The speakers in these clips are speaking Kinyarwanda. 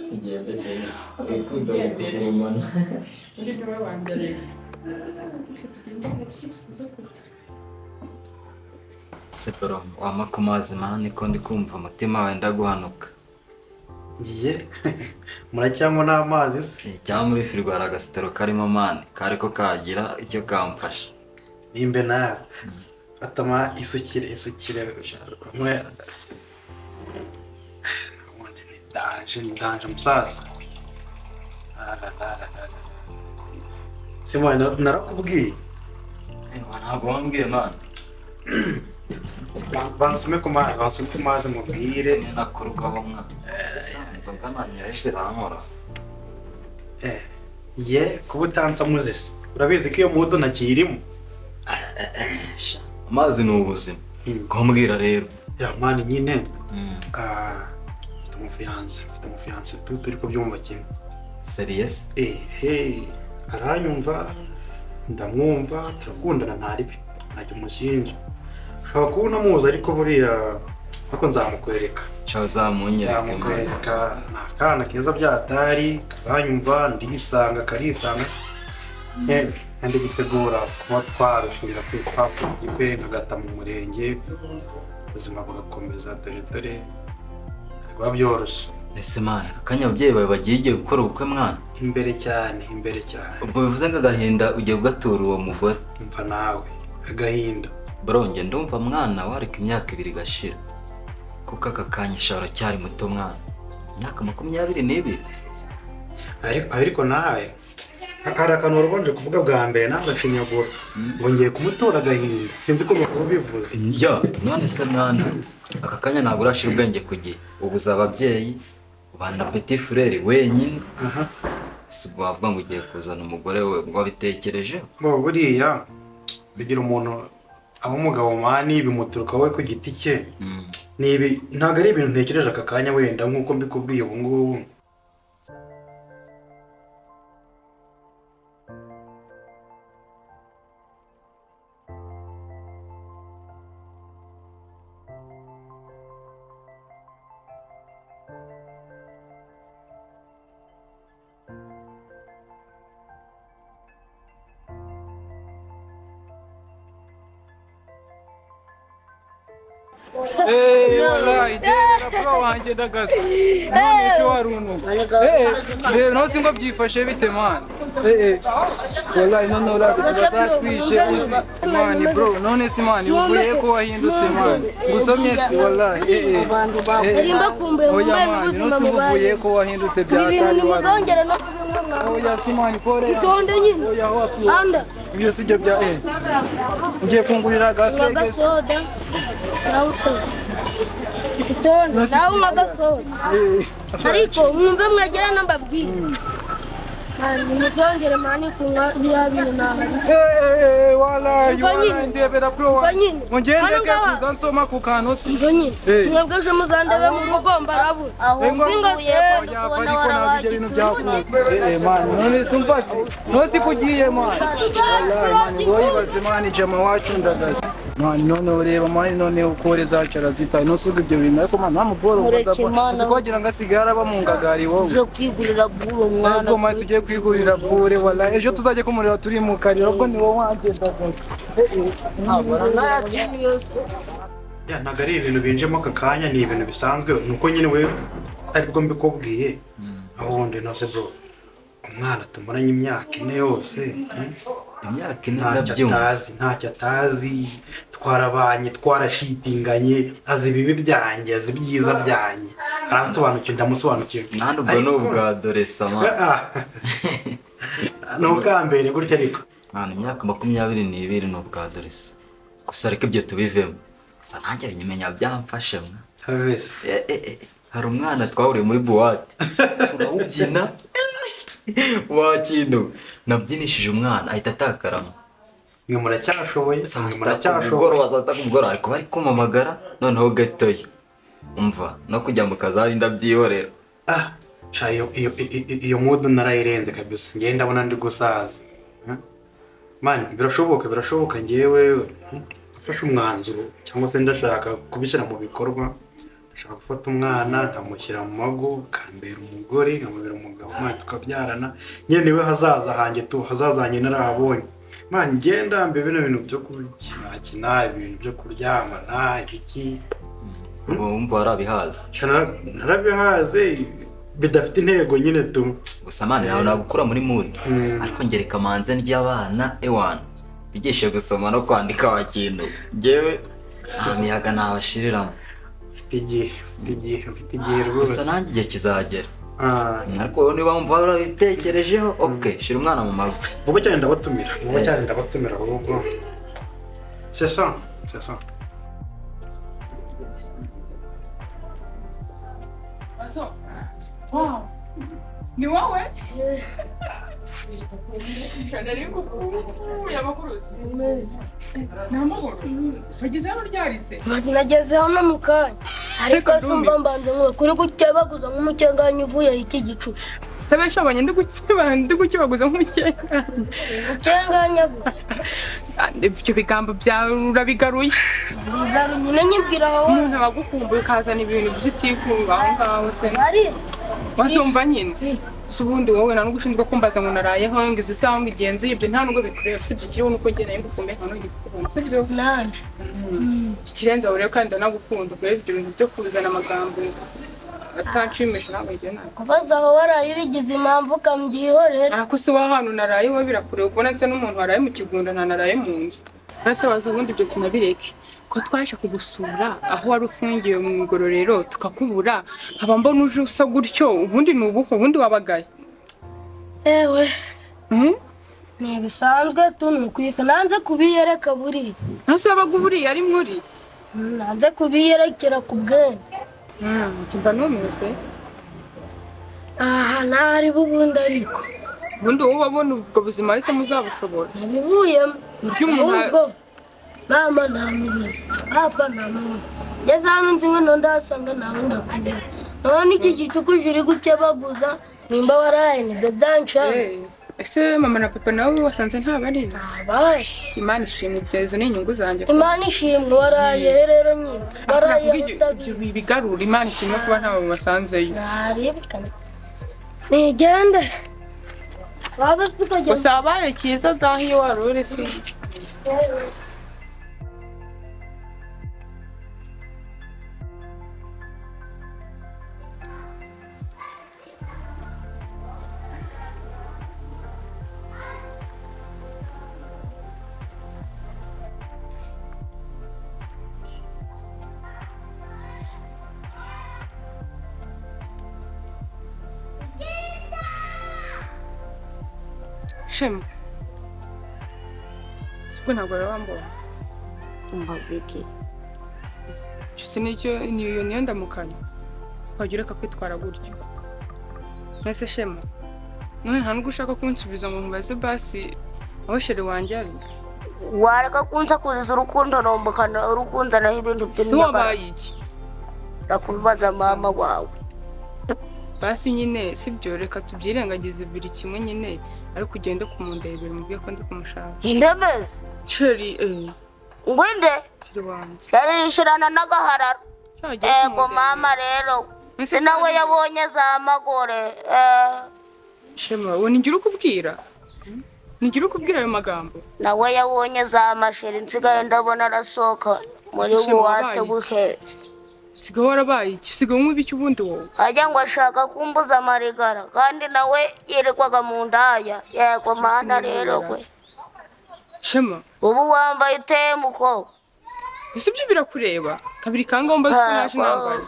tugende cyane urukundo rugumana muri niwe wanjye rero tugenda gake separo wama ku mazi mani ko ndi kumva umutima wenda guhanuka ngiye muracyamo n'amazi se cyangwa muri firigo hari agasitero karimo mani kariko kagira icyo kamfasha nimbe nawe atama isukire mwe ndanje musaza Simone narakubwiye ntabwo wambwiye mani bansume ku mazi mubwire nakurugaho mwa nzoga nanyereze bankora ye kuba utansamuze se urabizi ko iyo mudo ntakirimo amazi ni ubuzima kumbwira rero ya mani nyine mfite umufiance turi kubyumva kimwe serious aranyumva ndamwumva turakundana ntaribi ntacyo mushinja ushobora kuba unamuzi ariko buriya ariko nzamukwereka nzamukwereka ni akana keza byatari karanyumva ndisanga karisanga ndi gutegura kuba twarushira kwitwapfa ipe nkagata mu murenge ubuzima bugakomeza dore biba byoroshye ese mwana akanya ababyeyi bawe bagiye gukora ubukwe mwana imbere cyane ubwo bivuze ngo agahinda ugiye kugatura uwo mugore umva nawe agahinda bronge ndumva mwana wareka imyaka 2 gashira kuko aka kanya ishara cyari muto mwana imyaka 22 ariko nawe hari akantu warubanje kuvuga bwa mbere nagacinyagura ngo ngiye kumutora agahinda sinzi ko bivuze ya none se mwana aka kanya ntabwo urashira ubwenge kugiye ubuza ababyeyi ubana petit frère wenyine sibwo wavuga ngo ugiye kuzana umugore we ngo wabitekereje bo buriya bigira umuntu aba umugabo mani bimuturuka we ku giti cye nibi ntago ari ibintu ntekereje aka kanya wenda nkuko mbikubwiye ubu ngubu wallahi dera bro wanje ndagaza none se warunu no singo byifashe bite man wallahi none urabizi bazatwishe uzi man bro none se man uvuye ko wahindutse man gusomye se wallahi rimba kumbe umwana ubuzima mubaye ko wahindutse byatari wangera no oya simani kore itonde nyine oya hapo anda ibyo sijyo bya ngiye kungurira gafe gasoda itonde nawe magasoda ariko mwumve mwagera nambabwira muzongere mani kunywa biyabiri nawe wala yona ndebera bro ngende ke kuza nsoma ku kantu si izo nyine mwebweje muzandebe mu rugo mbarabura singaye kubona warabije ibintu byakuye man none sumpasi nosi kugiye man wallahi man woyibaze man jama wacu ndagaza man none ureba man none ukore zacara zita nosuga ibyo bintu ariko man namuboro uzagira ngasigara bamungagari wowe je kwigurira buro mwana ko man tugiye kwigurira bure wallahi ejo tuzajye kumurira turi mu kariro ubwo ni wowe wagenda ya ntago ari ibintu binjemo aka kanya ni ibintu bisanzwe nuko nyine we aribwo mbikubwiye ahundi nose bro umwana tumaranye imyaka 4 yose imyaka 4 ndabyumva ntacyo atazi twarabanye twarashitinganye azi ibibi byanjye azi ibyiza byanjye aransobanukira ndamusobanukira nandi ubwo n'ubwa adolescent n'ubwambere gutya ariko nani imyaka 22 n'ubwa adolescent gusa ariko ibyo tubivemo gusa nanjye nyimenya byamfashe mwa hari umwana twahuriye muri buwate turawubyina wakintu nabyinishije umwana ahita atakarama mwe muracyashoboye umugoro ariko bari kumamagara noneho gatoya umva no kujya mu kazari ndabyihorera iyo mudu narayirenze kabisa ngenda ndabona ndi gusaza man birashoboka ngewe afashe umwanzuro cyangwa se ndashaka kubishyira mu bikorwa nshaka gufata umwana nkamushyira mu mago kambera umugore nkamubera umugabo mwana tukabyarana nyine niwe hazaza hanjye hazazanye narahabonye mwana ngenda mbe bino bintu byo gukina ibintu byo kuryamana iki wumva warabihaze narabihaze bidafite intego nyine tu gusa mwana nawe nagukura muri mood ariko ngereka manze ry'abana ewana bigishe gusoma no kwandika wakintu ngewe imiyaga nabashiriramo ufite igihe rwose gusa nanjye igihe kizagera ariko wowe niba wumva warabitekerejeho okay shira umwana mu mago vuba cyane ndabatumira ahubwo c'est ça Aso. Wow. Ni wowe? Shanari yabakuruzi. Ni amahoro. Wageze hano ryarise? Nageze hano mu kanya. Ariko sumva mbanze ngo kuri gukebaguza nk'umukenganyi uvuye iki gicu. Tabashabanye ndi gukibaguza nk'umukenganyi. Umukenganyi gusa. Ibyo bigambo byawe urabigaruye. Bigaruye nyine nyibwira aho. Umuntu abagukumbuye ukazana ibintu by'itikumba aho ngaho se. Ari. Wasumva nyine. Subundi wowe na n'ugushinzwe kumbaza ngo narayeho ngize isaha ngo igenze ibyo nta nubwo bikureba sibyo kiriho nuko ngene ngukume hano igikubona sibyo nanje kirenze aho rero kandi nagukunda ubwo ibyo bintu byo kuzana amagambo atanshimisha nawe ibyo nta kubaza aho waraye bigize impamvu kambyihorera ako se wa hano narayeho birakureba ubona nse n'umuntu waraye mu kigunda nta naraye mu nzu base wazo ubundi ibyo tunabireke ko twaje kugusura aho wari ufungiye mu igororero tukakubura nkaba mbona uje usa gutyo ubundi nubuko ubundi wabagaye ewe ni bisanzwe tunukwika nanze kubiyereka buri nase abaguburi yari muri nanze kubiyerekera ku bwene kimba numiwe pe aha nari bubundi ariko ubundi wowe wabona ubwo buzima wese muzabushobora nabivuyemo umuntu mama namubizi hapa namubizi ngeze hano nzi ngo ndasanga nawe ndakubona none iki gicuku uri gukebaguza nimba waraye nibyo byanshaka ese mama na papa nawe wasanze ntabari abaye Imana ishimwe ibyo ni inyungu zanjye Imana ishimwe waraye rero nyine waraye ibyo bigarura Imana ishimwe kuba ntawe wasanzeyo naribikana nigende baga tukajya gusa abaye cyiza dahi wari uri se Shema. Siko ntabwo wambona. mbabike Cyose nicyo niyo nyenda mukanya. Wagira ka kwitwara gutyo. Nase Shema. None nta nubwo ushaka kunsubiza ngo mubaze basi aho shere wanjye ari. wareka kunsa kuziza urukundo nombokana urukunzana ibintu Si wabaye iki? rakubaza mama wawe Basi nyine sibyo reka tubyirengagize biri kimwe nyine ariko ugende kumundebera mubwiye ko ndi kumushaka. indebeze Cheri ngwinde Cheri wanjye. yarishirana n'agahararo ego mama rero nawe yabonye za magore Shema uwo ningira ukubwira ningira ukubwira ayo magambo nawe yabonye za masheri nsigaye ndabona arasohoka muri buwate guhe sigaho warabaye iki sigaho nk'ibiki ubundi wowe ajya ngo ashaka kumbuza amarigara kandi nawe yerekwaga mu ndaya yego mana rero gwe Shema ubu wambaye uteye mukobwa ese ibyo birakureba kabiri kangomba naje nambaye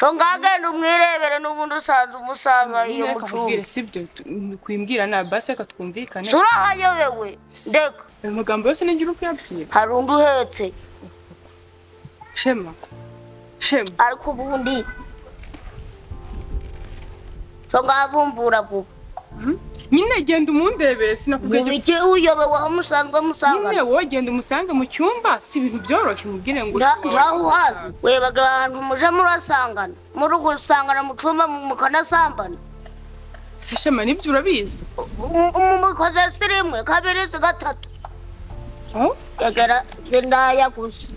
so ngagenda umwirebere n'ubundi usanze umusanga iyo mucumbi sibyo kwimbwira na basi reka twumvikane sura hayobewe ndeka amagambo yose ningira ukuyabwira hari undi uhetse Shema ariko ubundi so ngavumbura vuba nyine genda umundebere sinakubwiye iki uyobewe aho musanzwe musanga nyine wowe genda umusange mu cyumba si ibintu byoroshye umubwire ngo ntaho uhazi webaga ahantu muje murasangana muri gusangana mu cyumba mukanasambana si Shema nibyo urabizi umukoze si rimwe kabiri si gatatu yagera ndaya gusa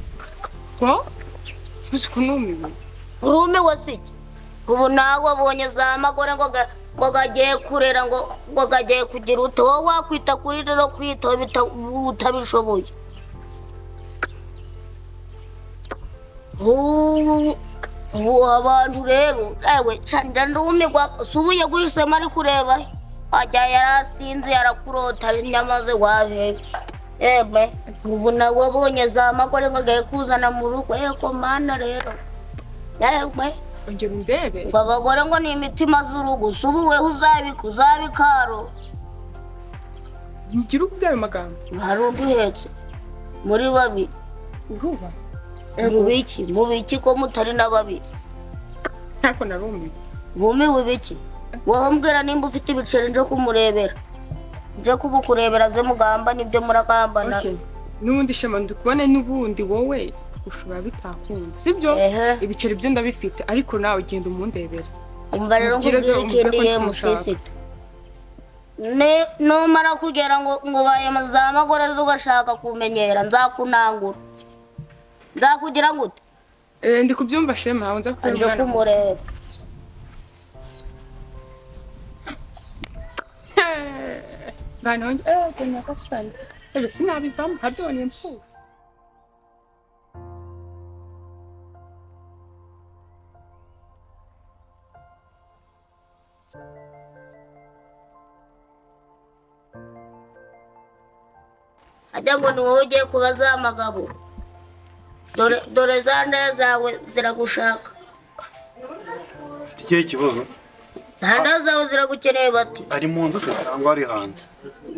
uzi ko numiwe urume wasiki ubu nawe abonye za magore ngo gagiye kurera ngo gagiye kugira uto wowe wakwita kuri rero kwita utabishoboye ubu abantu rero ewe canja ndumirwa subuye guhisemo ari kureba ajya yarasinze yarakurota nyamaze waje eme ubu nawe abonye za magore ngo gaye kuzana mu rugo eko mana rero yewe ongera undebe ngo abagore ngo ni imitima z'urugo subuwe uzabikaro ngira ubwayo magambo hari uduhetse muri babiri uruba mubiki ko mutari na babiri ntako narumiwe bumiwe ibiki wowe mbwira nimba ufite ibiceri nje kumurebera nje kubukurebera ze mugamba nibyo murakambana n'ubundi shema ndukubone n'ubundi wowe ushobora bitakunda sibyo ibiceri byo ndabifite ariko nawe genda umundebera umva rero nkubwire ikindi ye musisite numara kugera ngo baye za magore zugashaka kumenyera nzakunangura nzakugira gute ndi kubyumva shema aho nza kumureba ngano kenya kasani ebe sinabivamo habyone impfu ajya ngo ni wowe ugiye kubaza amagabo dore za ndaya zawe ziragushaka ufite ikihe kibazo za ndaya zawe ziragukeneye bati ari mu nzu se cyangwa ari hanze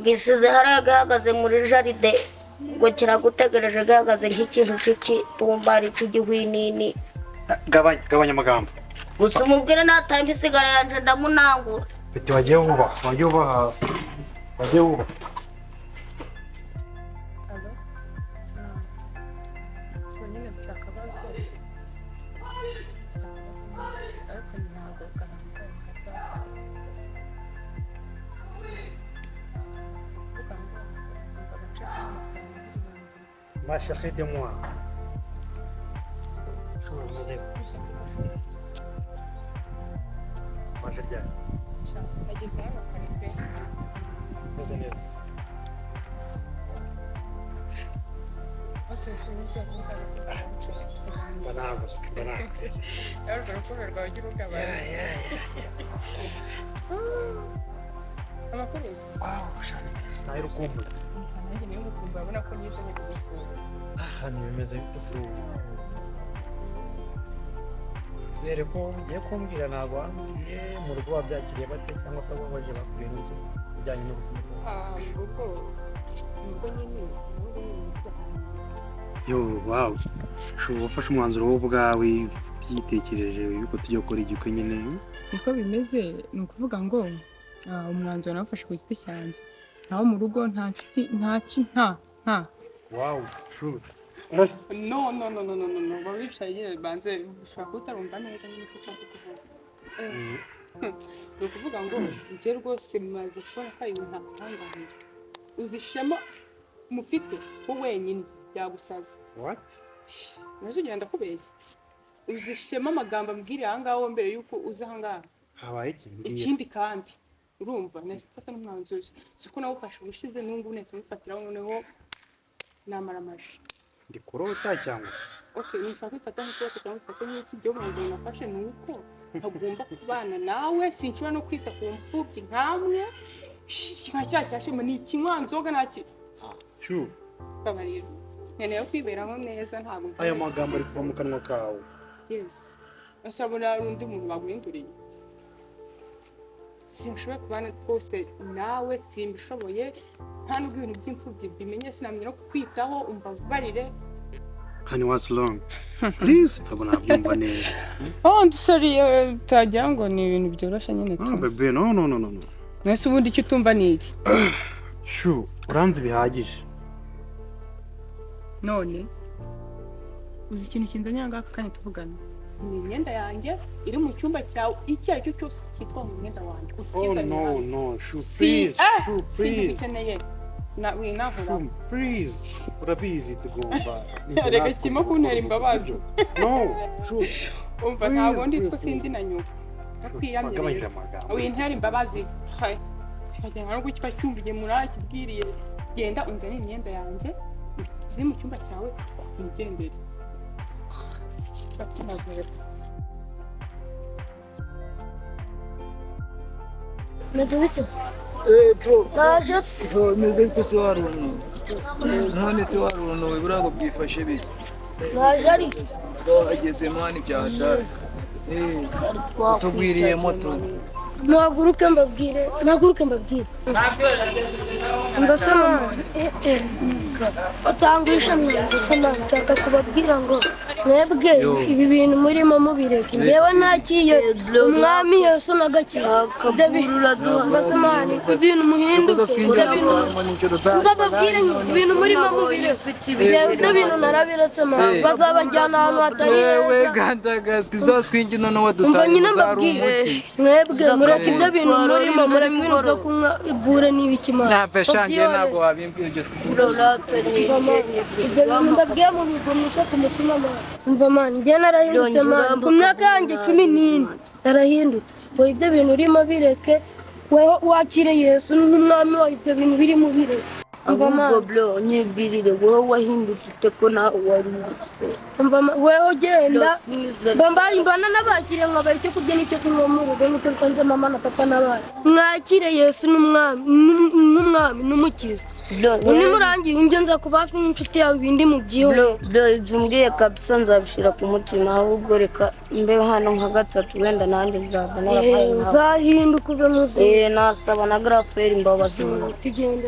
gisize hariya gahagaze muri jaride ngo kiragutegereje gahagaze nk'ikintu c'ikitumbari c'igihwinini gabanya amagambo gusa umubwire natampa isigara yanje ndamunangura beti wagiye wubaha Ma chérie de moi. Maje bien. Meze neza. Banagos, banagos. Urukundo rwawe ugira ugabanya amakoresha Shani neza. Nayo urukundo. nanjye niyo mukumva abona ko nizanye kugusura Hano bimeze bite se? Zere ko ugiye kumbwira ntabwo wambwiye mu rugo wabyakiriye bate cyangwa se abo bagiye bakuriye n'iki bijyanye n'urukundo. ubwo nyine Yo, wow. Sho wafashe umwanzuro wo bwawe byitekereje yuko tujye gukora igikwe nyine. niko bimeze ni ukuvuga ngo umwanzuro nawufashe ku giti cyanjye naho mu rugo nta nshuti nta Wow, true. no ngo wicaye banze ushobora kutarumva neza nyine ko ushaka kuvuga ni ukuvuga ngo njye rwose maze kubona ko ibintu ntakutangaje uzi ishema mufite wo wenyine yagusaza What? naje ugenda kubeshya uzi ishema amagambo ambwiriye aha ngaho mbere y'uko uza aha ngaha Habaye iki? ikindi kandi urumva nahise mfata n'umwanzuro siko nawufashe ubushize n'ubu nahise mufatiraho noneho namara amaji Ndi kurota cyangwa? okay nishaka kwifata nk'uko tukamufata nk'iki byo mwanzuro nafashe ni uko ntagomba kubana nawe sinshobora no kwita ku mfubyi nkamwe nka cya cyashema ni ikinywanzoga naki True. babarira nkeneye kwiberaho neza ntabwo Aya magambo ari kuva mu kanwa kawe. yes asabona undi muntu baguhinduriye sinshobora kubana rwose nawe simbishoboye nta n'ubwo ibintu by'imfubyi bimenye sinamenya no kwitaho umbabarire Honey, what's wrong? Please. Ntabwo nabyumva neza. sorry utagira ngo ni ibintu byoroshye nyine Oh, baby, no. mwese ubundi icyo utumva ni iki Sure, uranzi bihagije. none uzi ikintu kinzanye aha ngaha kanya tuvugana ni imyenda yanjye iri mu cyumba cyawe icyo ari cyo cyose cyitwa mu mwenda wanjye No, sure, please. singikeneye winahura Please. Urabizi tugomba. reka kimo kuntera imbabazi No, sure. umva ntabwo ndi ko sindi na nyuma nakwiyamye wintera imbabazi hayi cyagenda no gukiba cyumviye murakibwiriye genda unzane imyenda yanjye uzi mu cyumba cyawe nigendere bakinagura meze bite meze bite se waruntu none se waruntu iburago byifashe bite naje ari ageze mani byahatari tugwiriye moto naguruke mbabwire ndasema batanguisha ndasema nshaka kubabwira ngo mwebwe ibi bintu murimo mubireke ngewe nakiye umwami Yesu nagakira ndasema ibintu muhinduke ndababwire ibintu murimo mubireke ibyo bintu narabiretse bazabajyana ahantu hatari heza twingina no wadutanga nyine mbabwire mwebwe mureke ibyo bintu murimo mureke ibintu byo kunywa ibure n'ibikimana napeshangiye ntabwo wabimbwira ibyo mbabwiye mu bigomeka ku mutima mva mani njye narahindutse mani ku myaka yanjye 14 narahindutse wowe ibyo bintu urimo bireke weho wakire Yesu n'umwami wawe ibyo bintu birimo bireke ahubwo bro nyibwirire wowe wahindutse ute ko nawe warindutse weho genda mbana n'abakire nkabaye icyo kurya n'icyo kunywa mu rugo n'icyo nsanze mama na papa n'abana mwakire Yesu n'umwami n'umukiza nimurangiye unjye nza kuba hafi n'inshuti yawe ibindi mu byihoro bro ibyo umbwiye kabisa nzabishira ku mutima ahubwo reka mbeho hano nka gatatu wenda nanjye nzaza narapaye nawe uzahinduka ube muzima nasaba na graferi imbabazi tugende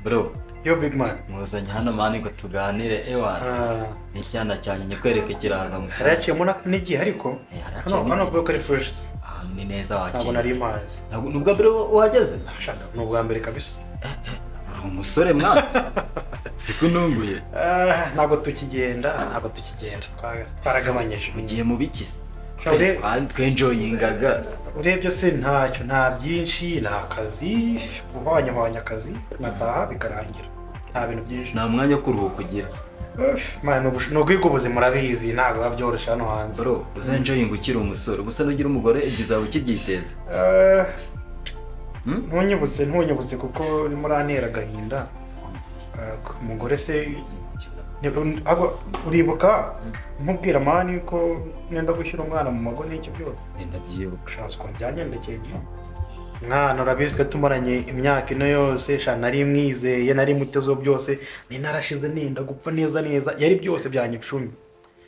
bro yo big man muzanye hano mani ngo tuganire ewana n'icyana cyanjye nyekwereke kiraza mu haraciyemo n'igihe ariko hano bwo kari fresh ni neza wakira ntabwo nari mazi nubwo bro uhageze ashaka n'ubwa mbere kabisa umusore mwana siko nunguye ntabwo tukigenda twaragabanyije ugiye mu bikize twenjoyingaga urebye se ntacyo nta byinshi nta akazi ubanyamabanya akazi nataha bikarangira nta bintu byinshi nta mwanya wo kuruhuka ugira ni ubwiga ubuzima urabizi ntabwo biba byoroshye hano hanze bro uzenjoyinga ukiri umusore gusa nugira umugore ibyo uzaba ukibyiteza ntunyibutse kuko urimo urantera agahinda umugore se uribuka nkubwira mani ko nenda gushyira umwana mu mago n'iki byose ndabyibuka ushatse ukuntu byagendekeye mwana urabizi ko tumaranye imyaka ino yose nari mwizeye nari mutezo byose ni narashize nenda gupfa neza yari byose byanyicumi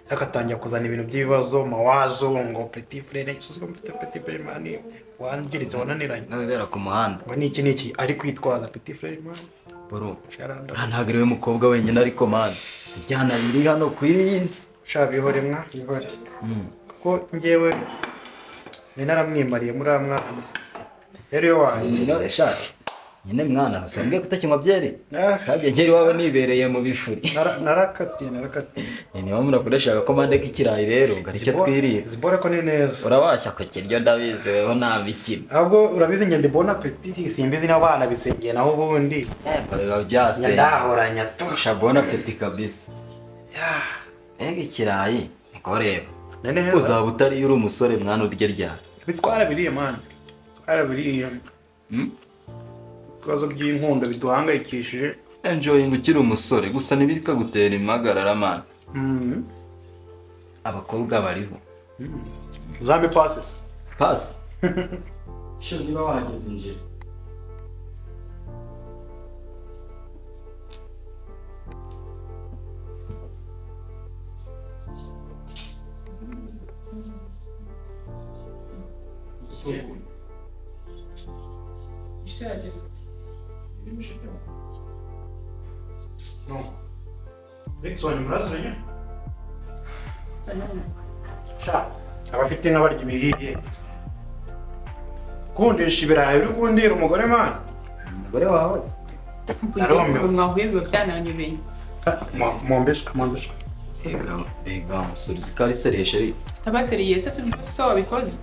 akatangira kuzana ibintu by'ibibazo mawazo ngo petit frère isuze ko mfite petit frère mani wangiritse wananiranye nabera ku muhanda ngo niki ari kwitwaza petit frère mani bro ntabwo ari we mukobwa wenyine ariko mani si byana biri hano ku isi bihore kuko njyewe ni naramwimariye muri mwana rero yo wanjye nyine mwana usambwe kutakinywa byeri kandi ngeri wawe nibereye mu bifuri narakatiye niyo murakoresha komande k'ikirayi rero garicyo twiriye zibora ko ni neza urabasha kukiryo ndabizi weho nta bikina ahubwo urabizi ngende bon appetit simbizi n'abana bisengeye naho ubundi biba byase ndahoranya tosha bon appetit kabisa ikirayi niko reba uzaba utari uri umusore mwana urya ryari bitwara biriye mwana twara ibibazo by'inkundo biduhangayikishije enjoying ukiri umusore gusa ntibikagutera impagarara man abakobwa bariho uzambe passes pass sho niba wageze nje No. Sonho murazinho. Abafite nk'abarya ibihiye. Kundisha ibirayi uri kundira umugore man. Umugore wawe. Mwahuye biba byananyubeye. Mombeshka. Ega musore zikari seresheri. Abaseriye se so wabikoze.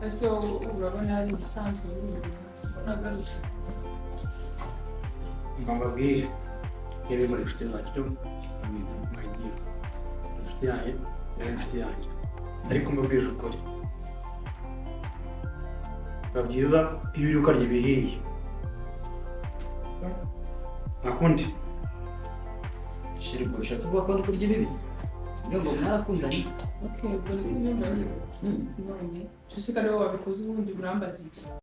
So urabona ari bisanzwe nagarutse. Mbabwire. Yebe muri ufite zacyo. inshuti yanjye yari inshuti yanjye ariko mbabwije ukuri biba byiza iyo uri ukarya ibihiye nakundi shiri bwo ushatse kuvuga ko ndi kurya ibibisi sibyo ngo mwarakundanye Okay, ubwo ni none. None. Cyo se kare wabikoze ubundi urambaza iki?